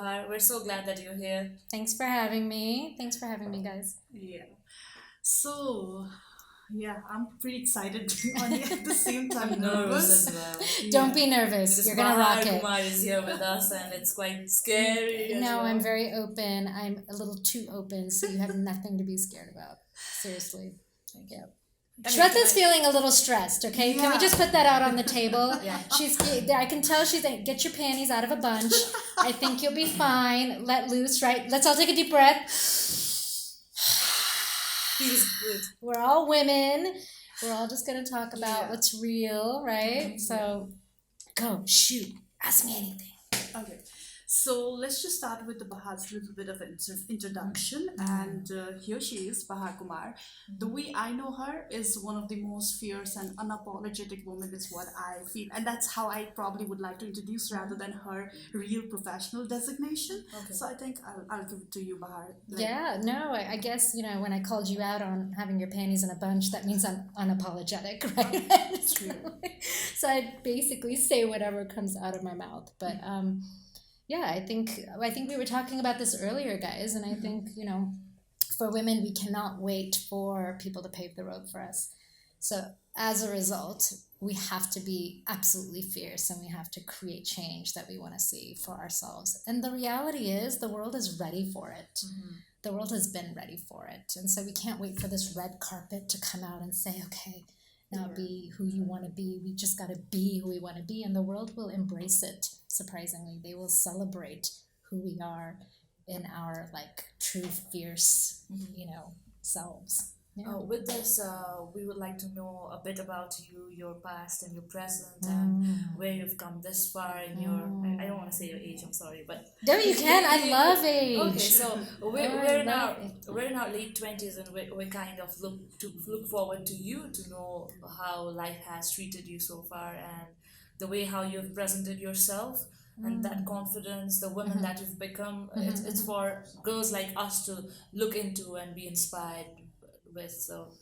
Bahar. We're so glad that you're here. Thanks for having me. Thanks for having me, guys. Yeah. So, yeah, I'm pretty excited to be on it at the same time. I'm nervous Nervous. as well. Don't be nervous. Because You're gonna Bahar rock it. Kumar is here with us and it's quite scary. No, as well. I'm very open. I'm a little too open, so you have nothing to be scared about. Seriously. Thank you. Yeah. I mean, Shweta's feeling a little stressed, okay? Can we Yeah. just put that out on the table? Yeah. I can tell she's like, get your panties out of a bunch. I think you'll be fine. Let loose, right? Let's all take a deep breath. Feels good. We're all women. We're all just going to talk about Yeah. what's real, right? So go, shoot, ask me anything. Okay. So let's just start with the Baha's little bit of an introduction. And here she is, Bahar Kumar. The way I know her is one of the most fierce and unapologetic women is what I feel. And that's how I probably would like to introduce rather than her real professional designation. Okay. So I think I'll give it to you, Bahar. Yeah, no, I guess, when I called you out on having your panties in a bunch, that means I'm unapologetic, right? True. So I basically say whatever comes out of my mouth. But yeah, I think we were talking about this earlier, guys, and I think, for women, we cannot wait for people to pave the road for us. So as a result, we have to be absolutely fierce and we have to create change that we want to see for ourselves. And the reality is the world is ready for it. Mm-hmm. The world has been ready for it. And so we can't wait for this red carpet to come out and say, okay, now be who you want to be. We just got to be who we want to be. And the world will embrace it, surprisingly. They will celebrate who we are in our true fierce, selves. Yeah. With this, we would like to know a bit about you, your past and your present, and where you've come this far in your. I don't want to say your age. I'm sorry, but No, you can. I love age. okay. So we're, Oh, I we're in our love it. we're in our late 20s, and we kind of look forward to you to know how life has treated you so far, and the way how you've presented yourself. And that confidence, the woman that you've become, it's for girls like us to look into and be inspired with. So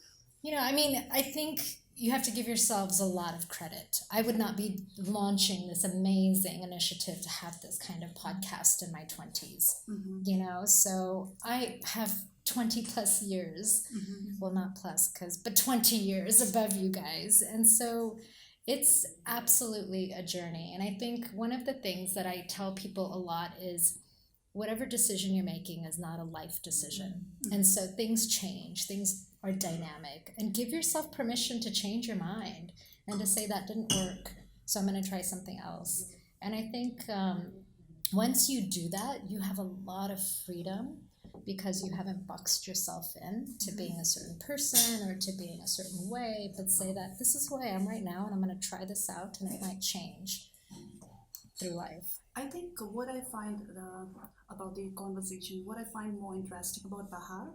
I think you have to give yourselves a lot of credit. I would not be launching this amazing initiative to have this kind of podcast in my 20s, so I have 20 plus years, well, not plus, but 20 years above you guys. And so it's absolutely a journey. And I think one of the things that I tell people a lot is whatever decision you're making is not a life decision. And so things change, things are dynamic, and give yourself permission to change your mind and to say that didn't work, so I'm going to try something else. And I think once you do that, you have a lot of freedom because you haven't boxed yourself in to being a certain person or to being a certain way, but say that this is who I am right now and I'm going to try this out and it might change through life. I think what I find about the conversation, what I find more interesting about Bahar,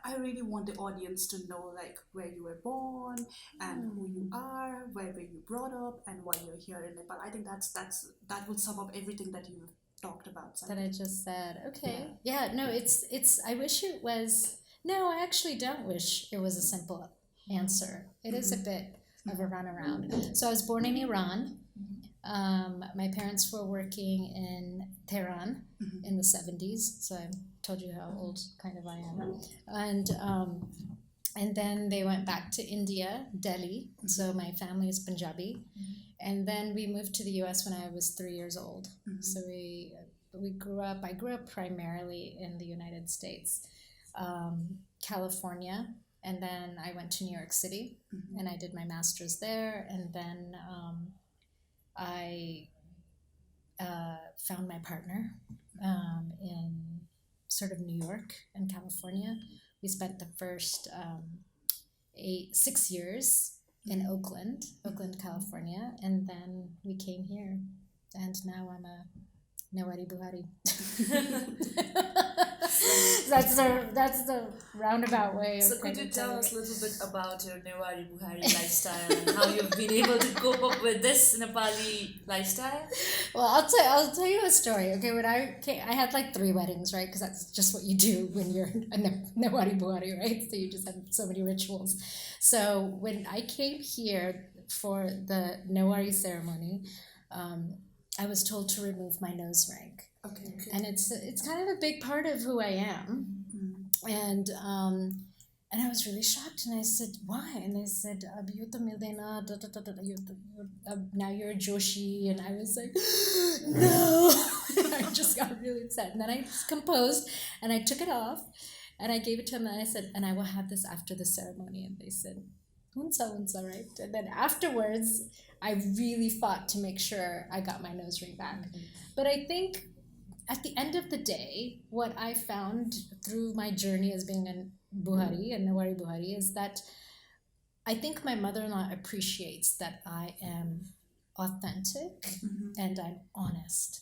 I really want the audience to know where you were born and who you are, where were you brought up, and why you're here in Nepal. I think that will sum up everything that you've talked about. That I just said. Okay. Yeah, no, it's I wish it was. No, I actually don't wish it was a simple answer. It is a bit of a runaround. So I was born in Iran. My parents were working in Tehran in the 70s. So I told you how old kind of I am. And then they went back to India, Delhi. So my family is Punjabi. And then we moved to the U.S. when I was 3 years old. So I grew up primarily in the United States, California, and then I went to New York City and I did my master's there. And then I found my partner in sort of New York and California. We spent the first 6 years in Oakland, California, and then we came here, and now I'm a Newari Buhari. That's the roundabout way. So could you tell us a little bit about your Newari Buhari lifestyle and how you've been able to cope up with this Nepali lifestyle? Well, I'll tell you a story. Okay, when I had 3 weddings, right? Because that's just what you do when you're a Newari Buhari, right? So you just have so many rituals. So when I came here for the Newari ceremony, I was told to remove my nose ring. Okay. And it's kind of a big part of who I am. And I was really shocked, and I said, "Why?" And they said, "You to Milena, now you're a Joshi," and I was like, "No!" I just got really upset, and then I composed, and I took it off, and I gave it to him, and I said, "And I will have this after the ceremony." And they said, "Unsa, right?" And then afterwards, I really fought to make sure I got my nose ring back. But I think at the end of the day, what I found through my journey as being a Buhari and Nawari Buhari is that I think my mother-in-law appreciates that I am authentic and I'm honest,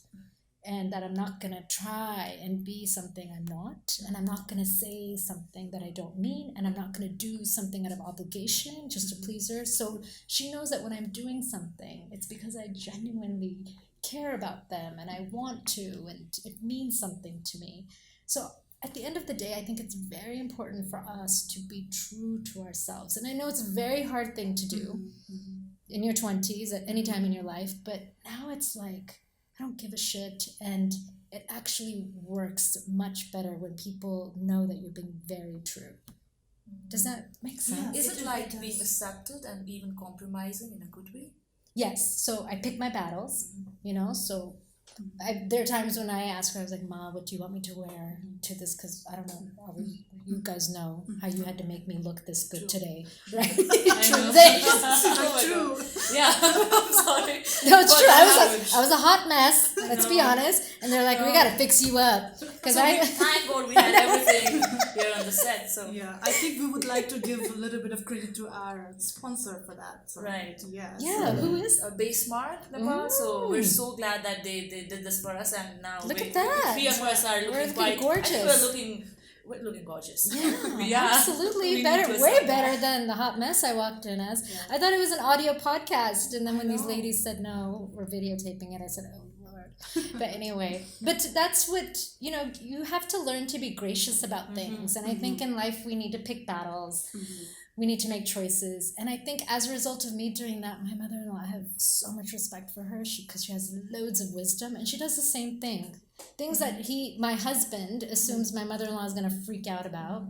and that I'm not going to try and be something I'm not, and I'm not going to say something that I don't mean, and I'm not going to do something out of obligation just to please her. So she knows that when I'm doing something, it's because I genuinely care about them and I want to, and it means something to me. So at the end of the day, I think it's very important for us to be true to ourselves. And I know it's a very hard thing to do in your 20s, at any time in your life, but now it's like, I don't give a shit. And it actually works much better when people know that you're being very true. Does that make sense? Is it like being accepted and even compromising in a good way? Yes. So I pick my battles, so there are times when I ask her, I was like, "Ma, what do you want me to wear to this?" Because I don't know, you guys know how you had to make me look this good today, right? True. Yeah, I'm sorry. No, it's true. I was a hot mess. Let's be honest. And they're like, "We gotta fix you up." Because thank God we had everything here on the set. So yeah, I think we would like to give a little bit of credit to our sponsor for that. So, right. Yeah. Yeah. Who is? Basemark, Nepal. So we're so glad that they did this for us, and now Look at that. three of us are looking quite gorgeous. I think we're looking gorgeous. Yeah, absolutely. Way better than the hot mess I walked in as. Yeah. I thought it was an audio podcast, and then when these ladies said no, we're videotaping it, I said, "Oh Lord." But anyway, but that's what you have to learn to be gracious about things, and I think in life we need to pick battles. We need to make choices, and I think as a result of me doing that, my mother-in-law, I have so much respect for her, because she has loads of wisdom, and she does the same thing. Things that my husband assumes my mother-in-law is going to freak out about,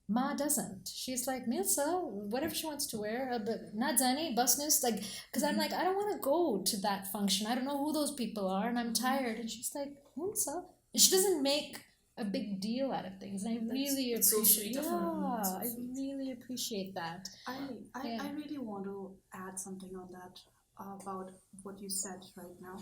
Ma doesn't. She's like, "Milsa, whatever she wants to wear, but not Zani, busness," like, because I'm like, I don't want to go to that function. I don't know who those people are, and I'm tired. And she's like, "Milsa," and she doesn't make a big deal out of things, and I really appreciate. I really appreciate that. I really want to add something on that about what you said right now.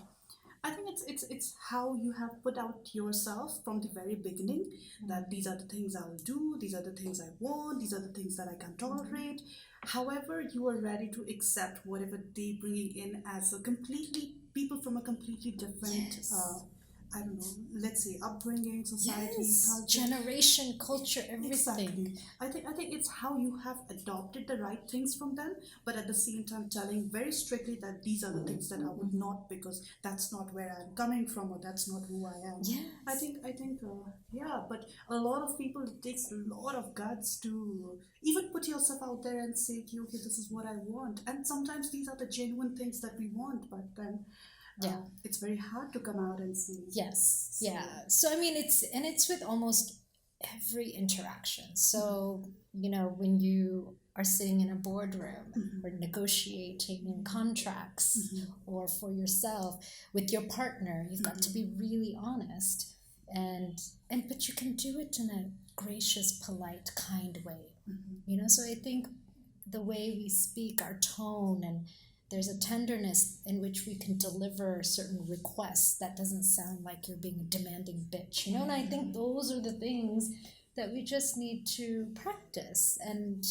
I think it's how you have put out yourself from the very beginning, that these are the things I'll do, these are the things I want, these are the things that I can tolerate. However, you are ready to accept whatever they bring in as people from a completely different I don't know, let's say upbringing, society, culture. Generation, culture, everything. Exactly. I think it's how you have adopted the right things from them, but at the same time telling very strictly that these are the things that I would not, because that's not where I'm coming from, or that's not who I am. Yes. I think but a lot of people, it takes a lot of guts to even put yourself out there and say, okay, this is what I want. And sometimes these are the genuine things that we want, but then it's very hard to come out and say. Yes. Yeah. So I mean, it's with almost every interaction. So when you are sitting in a boardroom or negotiating in contracts or for yourself with your partner, you've got to be really honest, and but you can do it in a gracious, polite, kind way. So I think the way we speak, our tone, and there's a tenderness in which we can deliver certain requests that doesn't sound like you're being a demanding bitch, And I think those are the things that we just need to practice and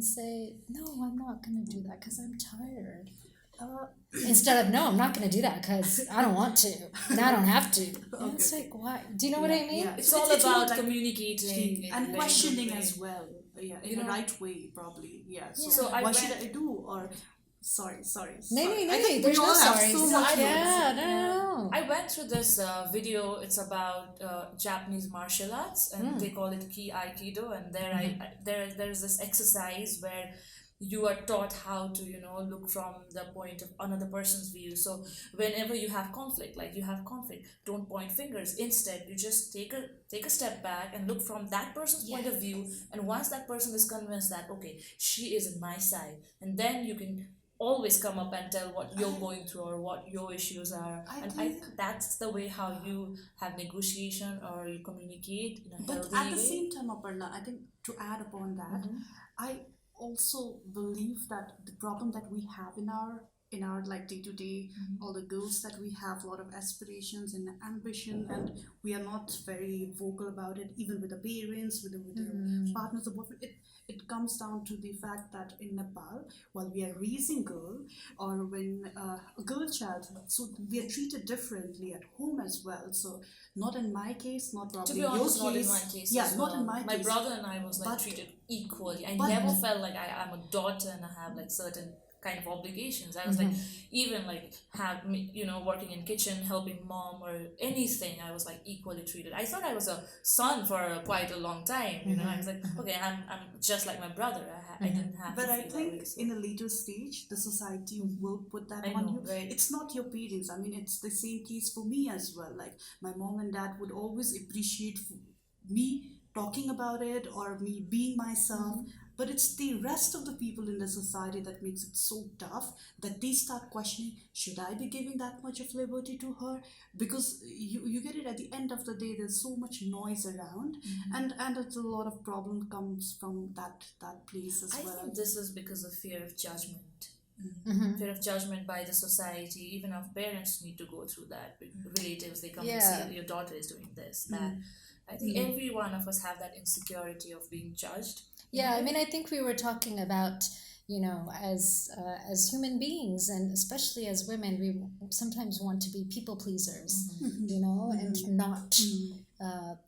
say, no, I'm not going to do that because I'm tired. Instead of, no, I'm not going to do that because I don't want to, and I don't have to. And it's like, why? Do you know what I mean? Yeah. It's all about communicating and questioning as well. Yeah, in the right way, probably. Yeah. So what should I do? Or Sorry. No, there's no sorry. No. I went through this video. It's about Japanese martial arts, and they call it Key Aikido. And there's this exercise where you are taught how to, look from the point of another person's view. So whenever you have conflict, don't point fingers. Instead, you just take a step back and look from that person's point of view. And once that person is convinced that, okay, she is in my side, and then you can always come up and tell what you're going through or what your issues are. I think that's the way how you have negotiation or you communicate in a healthy But at the way. same time, Aparna, I think to add upon that, I also believe that the problem that we have in our like day to day, all the goals that we have, a lot of aspirations and ambition, and we are not very vocal about it, even with the parents, with the partners, the boyfriend. It comes down to the fact that in Nepal, while we are raising girl, or when a girl child, so we are treated differently at home as well. So not in my case, not probably To be honest, not in my case. Yeah, as not well. in my My case. brother and I was like But- treated equally. I but- never felt like I'm a daughter and I have like certain kind of obligations. I was like, even like working in kitchen, helping mom or anything, I was like equally treated. I thought I was a son for quite a long time. I was like, okay, I'm just like my brother. I didn't have. But to I feel that think way, so. in a later stage, the society will put that I on know, you. right? It's not your parents. I mean, it's the same case for me as well. Like my mom and dad would always appreciate me talking about it or me being myself. But it's the rest of the people in the society that makes it so tough that they start questioning, should I be giving that much of liberty to her? Because you get it, at the end of the day, there's so much noise around, and it's a lot of problem comes from that place as I well. think this is because of fear of judgment. Fear of judgment by the society. Even our parents need to go through that. Relatives, they come and say your daughter is doing this, that. I think every one of us have that insecurity of being judged. Yeah, I mean, I think we were talking about, as human beings, and especially as women, we sometimes want to be people pleasers, and not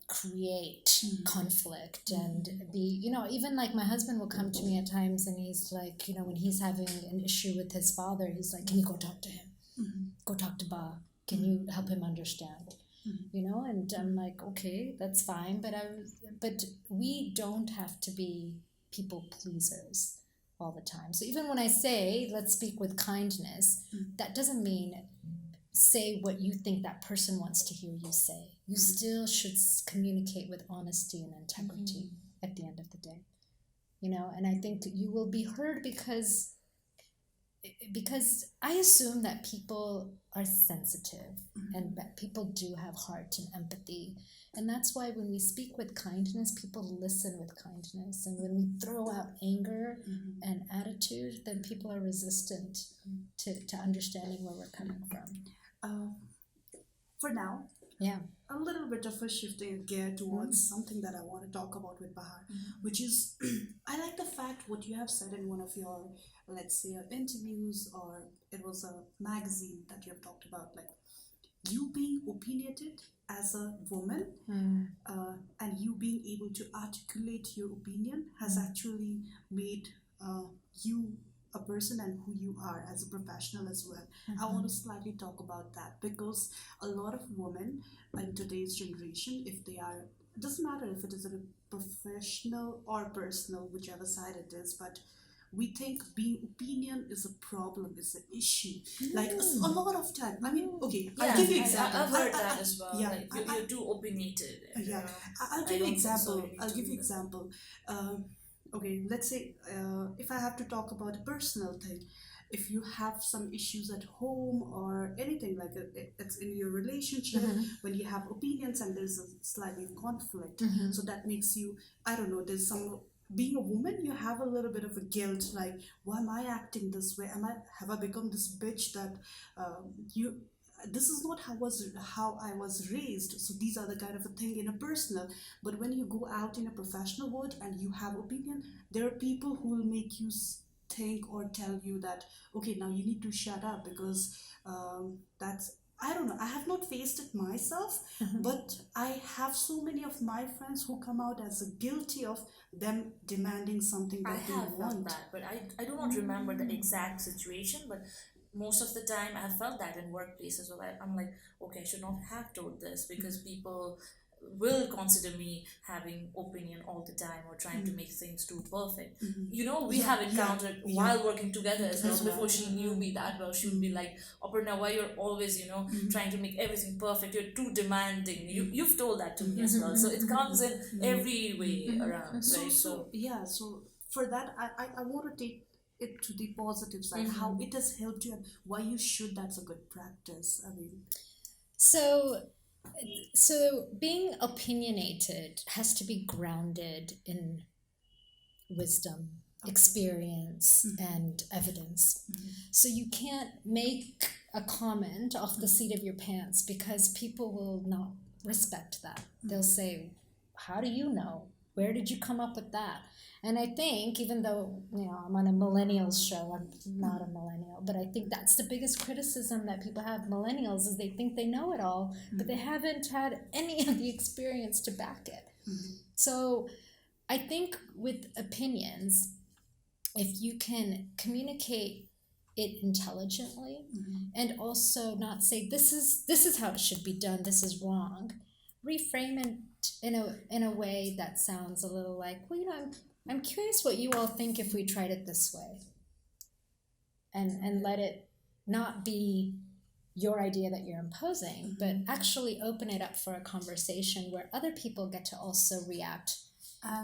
create conflict and be, even like my husband will come to me at times and he's like, when he's having an issue with his father, he's like, can you go talk to him? Go talk to Baha. Can you help him understand? And I'm like, okay, that's fine, but we don't have to be people pleasers all the time. So even when I say let's speak with kindness, that doesn't mean say what you think that person wants to hear you say. You still should communicate with honesty and integrity at the end of the day, and I think you will be heard because I assume that people are sensitive and that people do have heart and empathy. And that's why when we speak with kindness, people listen with kindness. And when we throw out anger and attitude, then people are resistant to understanding where we're coming from. For now, Yeah. a little bit of a shifting gear towards something that I want to talk about with Bahar, which is I like the fact what you have said in one of your, let's say, interviews, or it was a magazine that you have talked about, like you being opinionated as a woman and you being able to articulate your opinion has actually made you a person and who you are as a professional as well. I want to slightly talk about that because a lot of women in today's generation, if they are, it doesn't matter if it is a professional or personal, whichever side it is, but we think being opinion is a problem, is an issue. Like a lot of time. I mean, okay, I'll give you example. I've heard that as well. Yeah, like you're too opinionated. Yeah, I'll I give you don't think so. example. You need I'll to give do you that. example. Okay, let's say if I have to talk about a personal thing, if you have some issues at home or anything like it's in your relationship, when you have opinions and there's a slightly conflict, so that makes you, I don't know, there's some, being a woman, you have a little bit of a guilt, like why am I acting this way? Have I become this bitch that this is not how I was raised. So these are the kind of a thing in a personal. But when you go out in a professional world and you have opinion, there are people who will make you think or tell you that, okay, now you need to shut up because that's, I don't know, I have not faced it myself, but I have so many of my friends who come out as guilty of them demanding something that they have want. felt that, but I do not remember the exact situation, but most of the time I felt that in workplaces where I'm like, okay, I should not have told this because people will consider me having opinion all the time or trying to make things too perfect. You know, we have encountered while working together as well. Before she knew me that well, she would be like, Aparna, why you're always, you know, trying to make everything perfect? You're too demanding. You've told that to me as well. So it comes in every way around, right? So for that, I want to take it to the positive side, how it has helped you and why you should, that's a good practice. I mean, So, so being opinionated has to be grounded in wisdom, experience, and evidence. So you can't make a comment off the seat of your pants because people will not respect that. They'll say, how do you know? Where did you come up with that? And I think, even though, you know, I'm on a millennials show, I'm not a millennial, but I think that's the biggest criticism that people have of millennials is they think they know it all, but they haven't had any of the experience to back it. So I think with opinions, if you can communicate it intelligently and also not say this is how it should be done, this is wrong, reframe it in a way that sounds a little like, well, you know, I'm curious what you all think if we tried it this way, and let it not be your idea that you're imposing, but actually open it up for a conversation where other people get to also react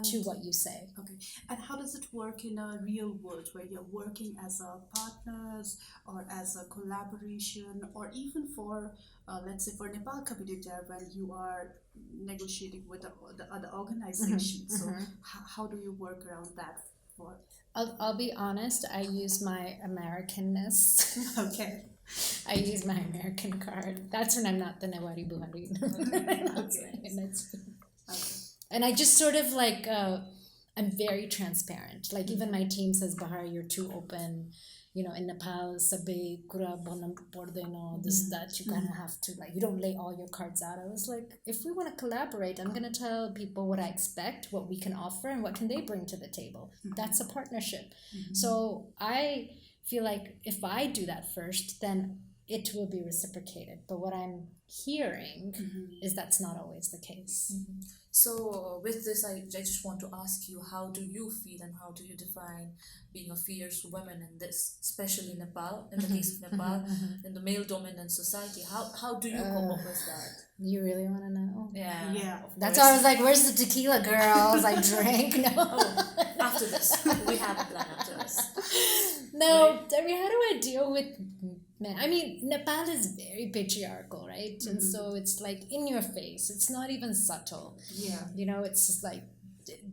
to what you say. Okay. And how does it work in a real world where you're working as a partners or as a collaboration, or even for, let's say, for Nepal Communitere, when you are negotiating with the other organizations? So how do you work around that? For I'll be honest, I use my Americanness. Okay. I use my American card. That's when I'm not the Nawari Buhari. And I just sort of like, I'm very transparent. Like even my team says, Bahar, you're too open. You know, in Nepal, sabi kura bonam pordeno, this, that, you kind of have to, like, you don't lay all your cards out. I was like, if we want to collaborate, I'm going to tell people what I expect, what we can offer, and what can they bring to the table. That's a partnership. So I feel like if I do that first, then it will be reciprocated. But what I'm hearing is that's not always the case. So with this, I just want to ask you, how do you feel and how do you define being a fierce woman in this, especially in Nepal, in the case of Nepal, in the male dominant society? How do you cope up with that? You really want to know? Yeah. That's why I was like, where's the tequila, girls? I drank. No. Oh, after this. We have a plan after this. No, I mean, how do I deal with men? I mean, Nepal is very patriarchal, right? And so it's like in your face. It's not even subtle. Yeah. You know, it's just like,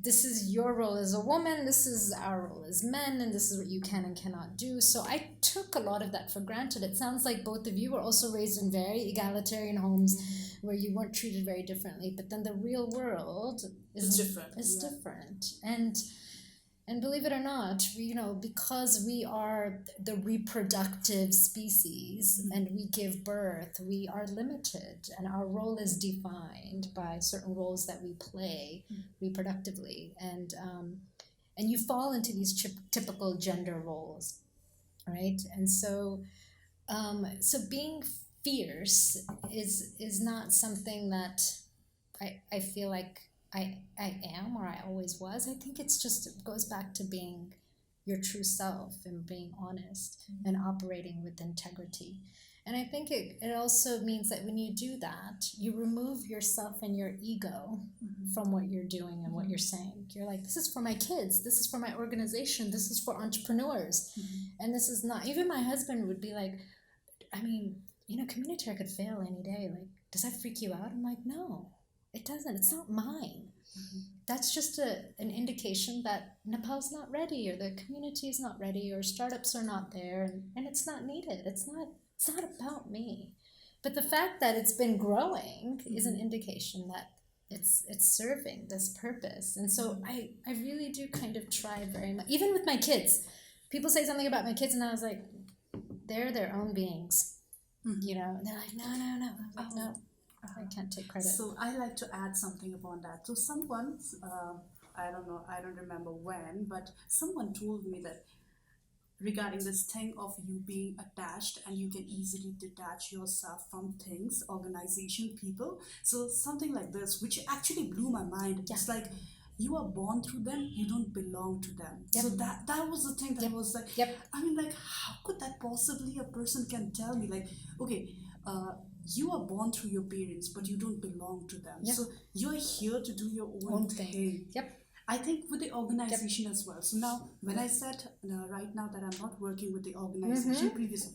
this is your role as a woman, this is our role as men, and this is what you can and cannot do. So I took a lot of that for granted. It sounds like both of you were also raised in very egalitarian homes where you weren't treated very differently, but then the real world is different. And believe it or not, you know, because we are the reproductive species and we give birth, we are limited, and our role is defined by certain roles that we play reproductively, and you fall into these typical gender roles, right? And so being fierce is not something that I feel like I am or I always was. I think it goes back to being your true self and being honest and operating with integrity. And I think it also means that when you do that, you remove yourself and your ego from what you're doing and what you're saying. You're like, this is for my kids, this is for my organization, this is for entrepreneurs. And this is not, even my husband would be like, I mean, you know, Communitere could fail any day. Like, does that freak you out? I'm like, no. It doesn't. It's not mine. That's just an indication that Nepal's not ready, or the community is not ready, or startups are not there, and it's not needed. It's not about me. But the fact that it's been growing is an indication that it's serving this purpose. And so I really do kind of try very much. Even with my kids, people say something about my kids, and I was like, they're their own beings. You know, and they're like, no. I'm like, no. I can't take credit. So I like to add something upon that. So someone, I don't remember when, but someone told me that regarding this thing of you being attached, and you can easily detach yourself from things, organization, people. So something like this, which actually blew my mind. It's like you are born through them, you don't belong to them. So that was the thing that was like, I mean, like, how could that possibly a person can tell me, like, okay, you are born through your parents, but you don't belong to them. So you're here to do your own thing. I think with the organization as well. So now, when I said right now that I'm not working with the organization previously,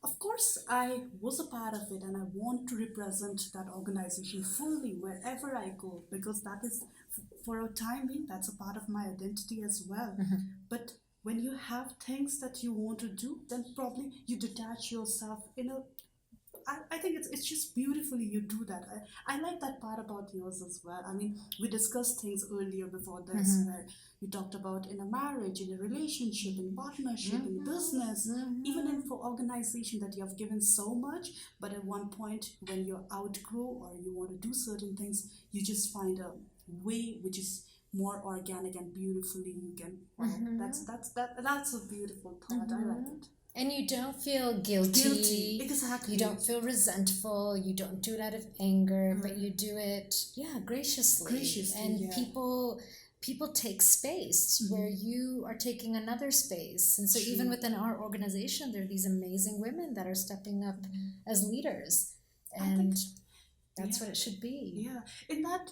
of course I was a part of it, and I want to represent that organization fully wherever I go, because that is, for a time being, that's a part of my identity as well. But when you have things that you want to do, then probably you detach yourself in a, I think it's just beautifully you do that. I like that part about yours as well. I mean, we discussed things earlier before this where you talked about in a marriage, in a relationship, in partnership, in business, even in for organization, that you have given so much, but at one point when you outgrow or you want to do certain things, you just find a way which is more organic and beautifully you can. That's a beautiful thought. I like it. And you don't feel guilty. Exactly. You don't feel resentful. You don't do it out of anger, but you do it, graciously. And people take space where you are taking another space. And so even within our organization, there are these amazing women that are stepping up as leaders. And that's what it should be. Yeah. In that,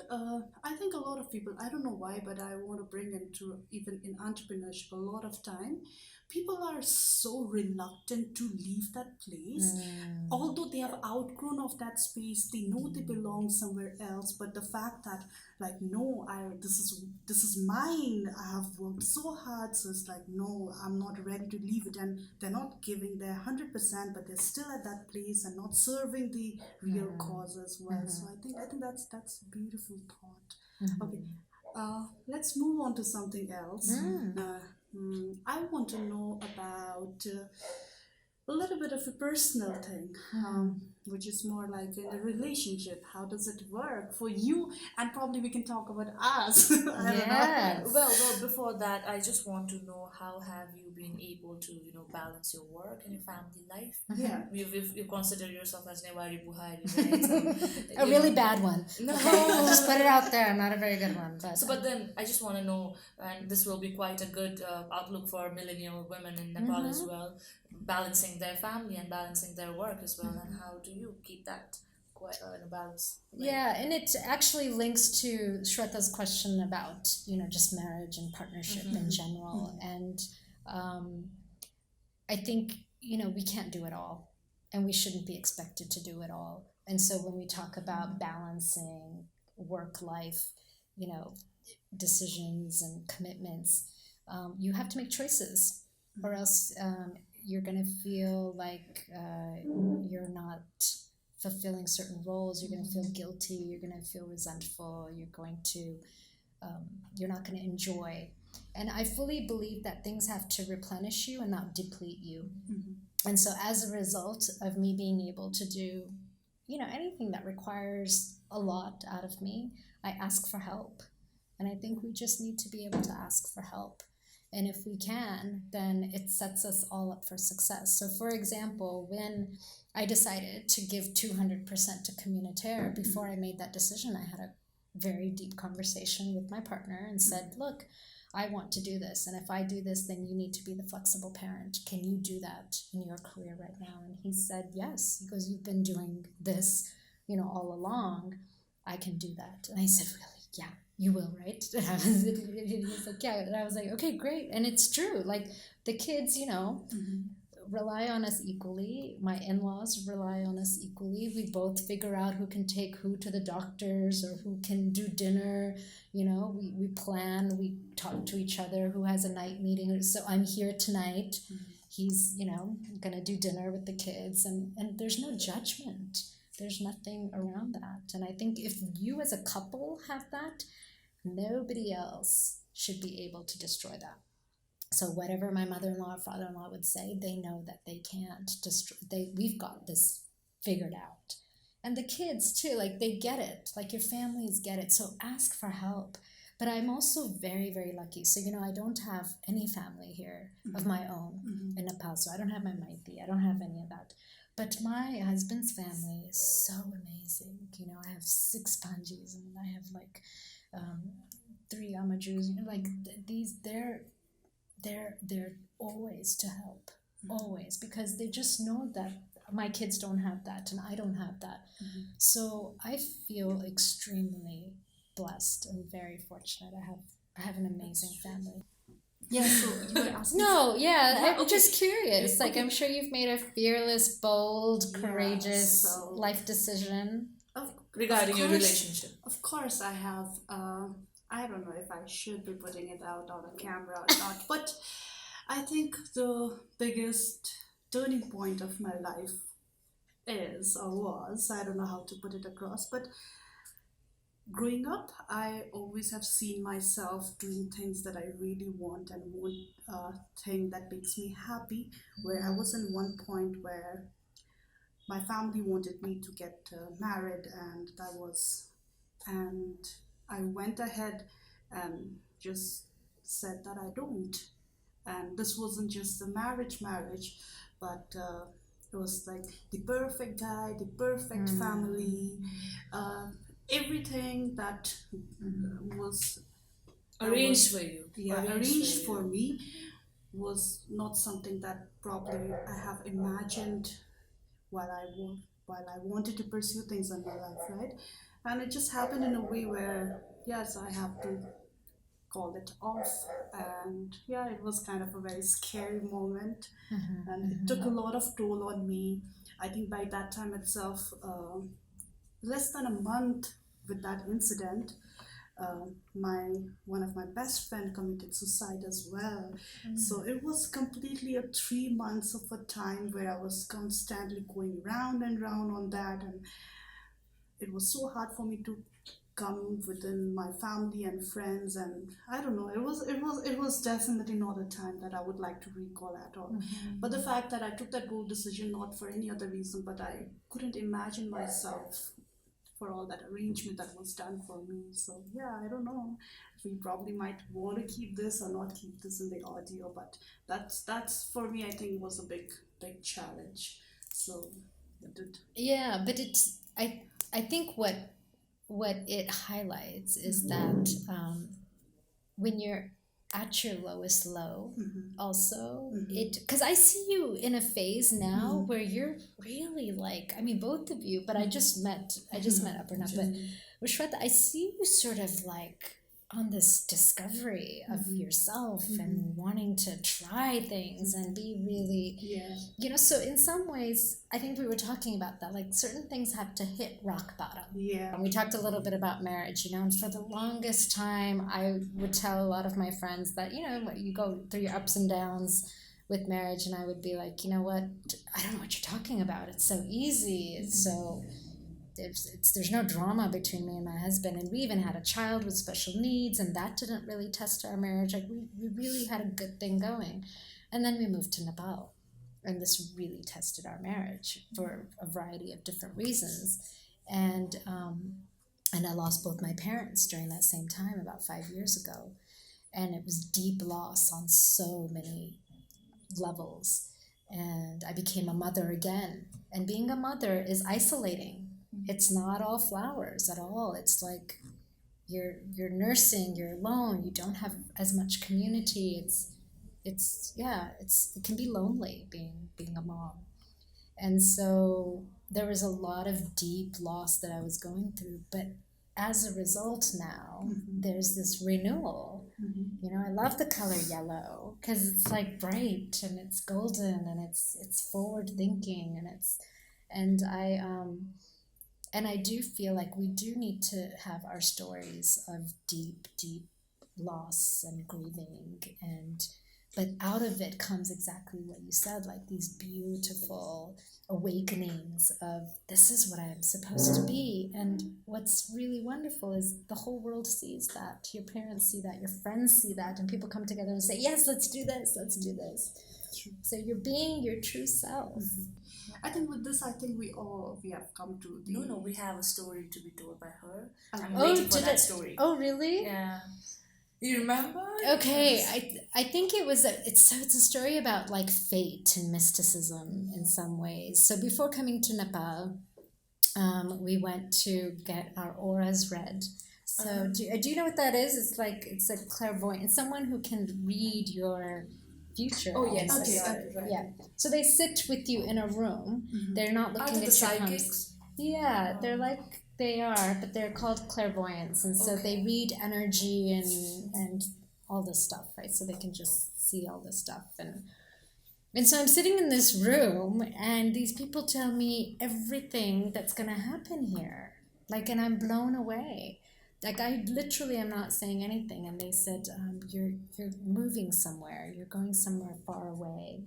I think a lot of people, I don't know why, but I want to bring into, even in entrepreneurship, a lot of time, people are so reluctant to leave that place. Although they have outgrown of that space, they know they belong somewhere else, but the fact that, like, no, this is mine, I have worked so hard, so it's like, no, I'm not ready to leave it, and they're not giving their 100%, but they're still at that place and not serving the real cause as well. So I think that's a beautiful thought. Okay, let's move on to something else. I want to know about a little bit of a personal thing, which is more like in a relationship. How does it work for you? And probably we can talk about us. I don't know. Well, before that, I just want to know, how have you been able to, balance your work and your family life? Yeah. You consider yourself as Newari Buhari, right? A really bad one. No. Okay, I'll just put it out there. Not a very good one. But then I just want to know, and this will be quite a good outlook for millennial women in Nepal as well, balancing their family and balancing their work as well, and how do you keep that quite in a balance? Yeah, and it actually links to Shweta's question about, just marriage and partnership in general. And I think, we can't do it all, and we shouldn't be expected to do it all. And so when we talk about balancing work life, decisions and commitments, you have to make choices, or else you're going to feel like you're not fulfilling certain roles. You're going to feel guilty. You're going to feel resentful. You're not going to enjoy. And I fully believe that things have to replenish you and not deplete you. And so as a result of me being able to do, anything that requires a lot out of me, I ask for help. And I think we just need to be able to ask for help. And if we can, then it sets us all up for success. So for example, when I decided to give 200% to Communitere, before I made that decision, I had a very deep conversation with my partner and said, look, I want to do this. And if I do this, then you need to be the flexible parent. Can you do that in your career right now? And he said, yes. He goes, you've been doing this, all along. I can do that. And I said, really? Yeah, you will, right? And he was like, yeah. And I was like, okay, great. And it's true. Like the kids, rely on us equally. My in-laws rely on us equally. We both figure out who can take who to the doctors or who can do dinner. We plan, we talk to each other, who has a night meeting. So I'm here tonight. He's, going to do dinner with the kids. And there's no judgment. There's nothing around that. And I think if you as a couple have that, nobody else should be able to destroy that. So whatever my mother-in-law or father-in-law would say, they know that they can't destroy. We've got this figured out. And the kids too, like they get it. Like your families get it. So ask for help. But I'm also very, very lucky. So, I don't have any family here of my own in Nepal. So I don't have my Maiti. I don't have any of that. But my husband's family is so amazing. I have 6 Panjis and I have 3 Amajus. They're always to help, always, because they just know that my kids don't have that and I don't have that. So I feel extremely blessed and very fortunate. I have an amazing family. Yeah, so you were asking. No, Yeah, I'm just okay. curious. Okay. I'm sure you've made a fearless, bold, Yeah, courageous so- life decision. Regarding your course- relationship. Of course, I have. I don't know if I should be putting it out on a camera or not, but I think the biggest turning point of my life is or was, I don't know how to put it across, but growing up, I always have seen myself doing things that I really want and want thing that makes me happy. Where I was in one point where my family wanted me to get married, and I went ahead and just said that I don't. And this wasn't just a marriage, but it was like the perfect guy, the perfect family, everything that was Arranged for you. arranged for me was not something that probably I have imagined while I wanted to pursue things in my life, right? And it just happened in a way where yes, I have to call it off, and yeah, it was kind of a very scary moment, and it took a lot of toll on me. I think by that time itself, less than a month with that incident, my one of my best friend committed suicide as well. So it was completely a 3 months of a time where I was constantly going round and round on that, and it was so hard for me to come within my family and friends, and I don't know, it was definitely not a time that I would like to recall at all. But the fact that I took that bold decision not for any other reason, but I couldn't imagine myself for all that arrangement that was done for me. So yeah, I don't know. We probably might want to keep this or not keep this in the audio, but that's for me, I think, was a big challenge. So Yeah, but I think what it highlights is that when you're at your lowest low, also it, because I see you in a phase now where you're really both of you, but I just met Aparna, but Rishweta, I see you sort of on this discovery of yourself and wanting to try things and be really, so in some ways, I think we were talking about that, certain things have to hit rock bottom. yeah. And we talked a little bit about marriage, and for the longest time, I would tell a lot of my friends that, you go through your ups and downs with marriage, and I would be like, you know what, I don't know what you're talking about. It's so easy. It's so... There's no drama between me and my husband, and we even had a child with special needs, and that didn't really test our marriage. We really had a good thing going. And then we moved to Nepal, and this really tested our marriage for a variety of different reasons. And I lost both my parents during that same time, about 5 years ago, and it was deep loss on so many levels. And I became a mother again, and being a mother is isolating. It's not all flowers at all. It's like you're nursing, you're alone, you don't have as much community. It can be lonely being a mom. And so there was a lot of deep loss that I was going through, but as a result now, there's this renewal. I love the color yellow because it's bright and it's golden and it's forward thinking, and I do feel like we do need to have our stories of deep loss and grieving, but out of it comes exactly what you said, these beautiful awakenings of this is what I'm supposed to be. And what's really wonderful is the whole world sees that. Your parents see that, your friends see that, and people come together and say, yes, let's do this. So you're being your true self. I think with this, I think we have come to the. No, we have a story to be told by her. I'm Oh, waiting for did that it? story. Oh, really? Yeah. You remember? Okay, Yes. I think it was it's a story about like fate and mysticism in some ways. So before coming to Nepal, we went to get our auras read. So do you know what that is? It's a clairvoyant. It's someone who can read your future. Oh yes, Okay, I got okay. it, right. Yeah. So they sit with you in a room. They're not Are looking they at the your palms. psychics? Yeah, they are, but they're called clairvoyants, and so they read energy and all this stuff, right? So they can just see all this stuff, and so I'm sitting in this room, and these people tell me everything that's gonna happen here, like, and I'm blown away. Like I literally am not saying anything, and they said, "You're moving somewhere. You're going somewhere far away,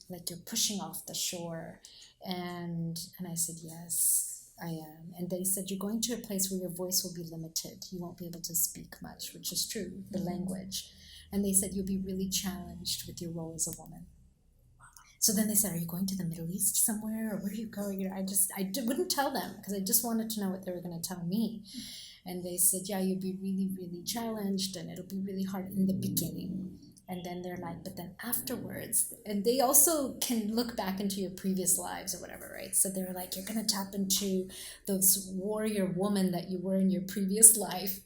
like you're pushing off the shore," and I said, "Yes, I am." And they said, "You're going to a place where your voice will be limited. You won't be able to speak much," which is true, the language. And they said, "You'll be really challenged with your role as a woman." So then they said, "Are you going to the Middle East somewhere, or where are you going?" You know, wouldn't tell them because I just wanted to know what they were going to tell me. And they said, "Yeah, you'll be really, really challenged, and it'll be really hard in the beginning." And then they're like, "But then afterwards," and they also can look back into your previous lives or whatever, right? So they're like, "You're going to tap into those warrior woman that you were in your previous life."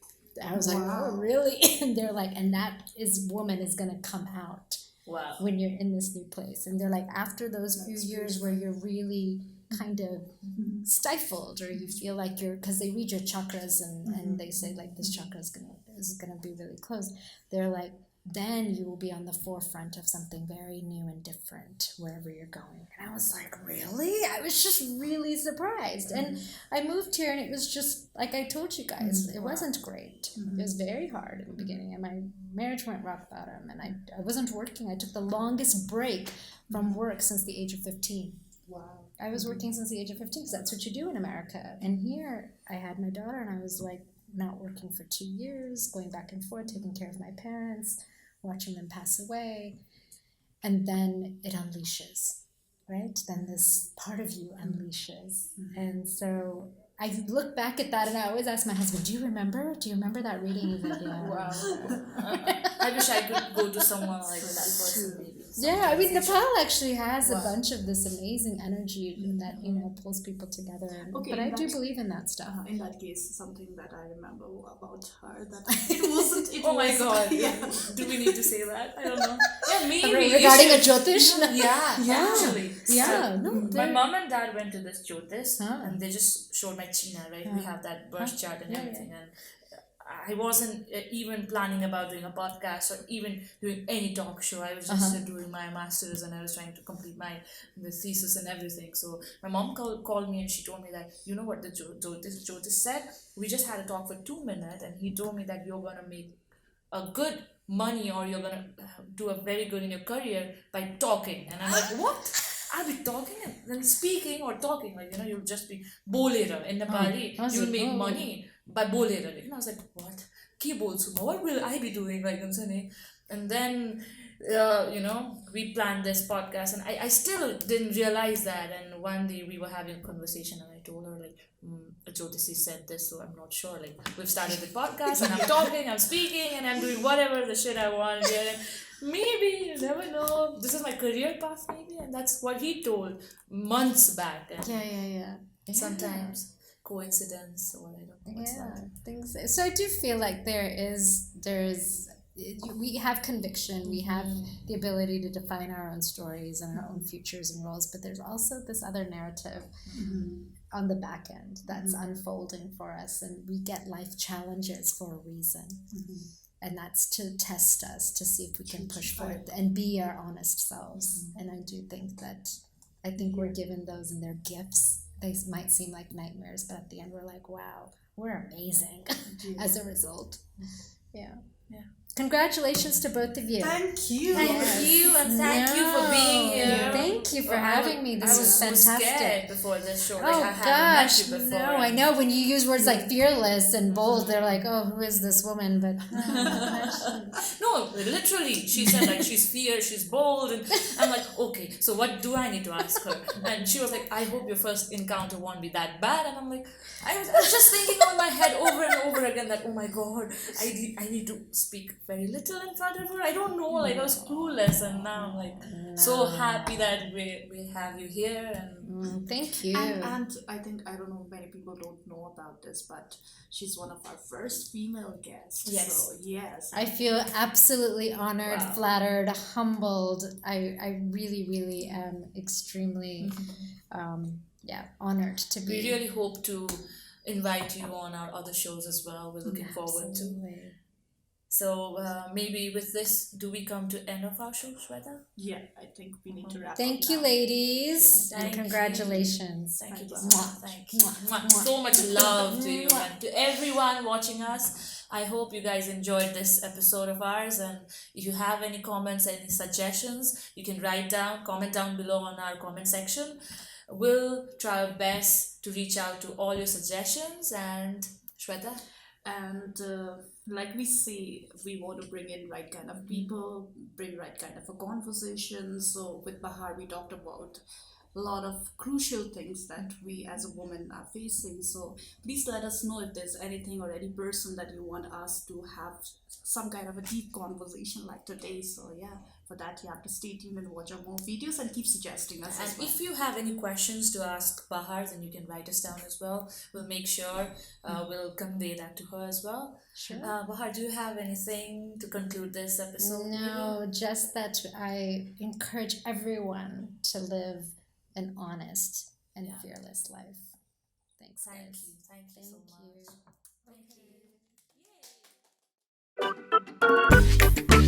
I was like, "Oh, really?" And they're like, "And that woman is going to come out." Wow. When you're in this new place. And they're like, after those few years where you're really kind of stifled, or you feel like because they read your chakras and they say like this chakra is gonna be really closed, they're like, then you will be on the forefront of something very new and different wherever you're going. And I was like, really? I was just really surprised. And I moved here, and it was just like I told you guys, it wasn't great. It was very hard in the beginning, and my marriage went rock bottom, and I wasn't working. I took the longest break from work since the age of 15. Wow. I was working since the age of 15 because that's what you do in America. And here I had my daughter, and I was like not working for 2 years, going back and forth, taking care of my parents, watching them pass away. And then it unleashes, right? Then this part of you unleashes. And so I look back at that, and I always ask my husband, "Do you remember? Do you remember that reading?" He's like, "Yeah." Wow. I wish I could go to someone like that person, maybe. Yeah, I mean, Nepal actually has a bunch of this amazing energy that, pulls people together. Okay, But I do believe in that stuff. In that case, something that I remember about her, that it wasn't. Oh my wasn't- god. Yeah. Do we need to say that? I don't know. Yeah, maybe. Regarding a Jyotish? Yeah, actually. Yeah, no. My mom and dad went to this Jyotish, Huh. and they just showed my China, right? We have that birth chart and Yeah, everything. And I wasn't even planning about doing a podcast or even doing any talk show. I was just doing my master's, and I was trying to complete the thesis and everything. So my mom called me, and she told me that, you know what the Jyotish said? We just had a talk for 2 minutes, and he told me that you're going to make a good money, or you're going to do a very good in your career by talking. And I'm like, what? I'll be talking and then speaking or talking. Like, you'll just be bolera in Nepali. You'll make money by bolera. And I was like, what? Ke bolchu ma? What will I be doing? Like, and then, we planned this podcast, and I still didn't realize that. And one day we were having a conversation, and I told her, like, Jyotisi said this, so I'm not sure. Like, we've started the podcast, and I'm talking, I'm speaking, and I'm doing whatever the shit I want. And maybe, you never know. This is my career path, maybe. And that's what he told months back. And Yeah. sometimes coincidence, or I don't know what's that. Things. So I do feel like there's we have conviction, we have the ability to define our own stories and our own futures and roles, but there's also this other narrative on the back end that's unfolding for us, and we get life challenges for a reason. And that's to test us, to see if we can push forward and be our honest selves. And I do think we're given those, and they're gifts. They might seem like nightmares, but at the end we're like, wow, we're amazing as a result. Yeah. Congratulations to both of you. Thank you. Thank you, and thank you for being here. Thank you for having me. This was fantastic. Scared before this show. Like, Oh I haven't met gosh, you before. no! I know when you use words like fearless and bold, they're like, "Oh, who is this woman?" But no, literally, she said like she's fierce, she's bold, and I'm like, okay, so what do I need to ask her? And she was like, I hope your first encounter won't be that bad. And I'm like, I was just thinking on my head over and over again that, oh my god, I need to speak very little in front of her. I don't know, like I was clueless, and now I'm like so happy that we have you here. And thank you. And I think, I don't know, many people don't know about this, but she's one of our first female guests. Yes. So, yes. I feel absolutely honored, Wow. flattered, humbled. I really, really am extremely, honored to be. we really hope to invite you on our other shows as well. We're looking forward to. Absolutely. So maybe with this, do we come to end of our show, Shweta? Yeah, I think we need to wrap up. Thank you, now. ladies, Yes, and thank you. congratulations. Thank you, Mwah. Baha. Thank you. Mwah. So much love to you and to everyone watching us. I hope you guys enjoyed this episode of ours, and if you have any comments, any suggestions, you can comment down below on our comment section. We'll try our best to reach out to all your suggestions. And Shweta? And like we say, we want to bring in right kind of people, bring right kind of a conversation. So with Bahar, we talked about a lot of crucial things that we as a woman are facing. So please let us know if there's anything or any person that you want us to have some kind of a deep conversation like today. So yeah, for that you have to stay tuned and watch our more videos and keep suggesting us as And well. if you have any questions to ask Bahar, then you can write us down as well. We'll make sure we'll convey that to her as well. Sure. Bahar, do you have anything to conclude this episode? No, just that I encourage everyone to live an honest and fearless life. Thanks, Thank guys. you. Thank you so Thank much. you. Thank you. Yay.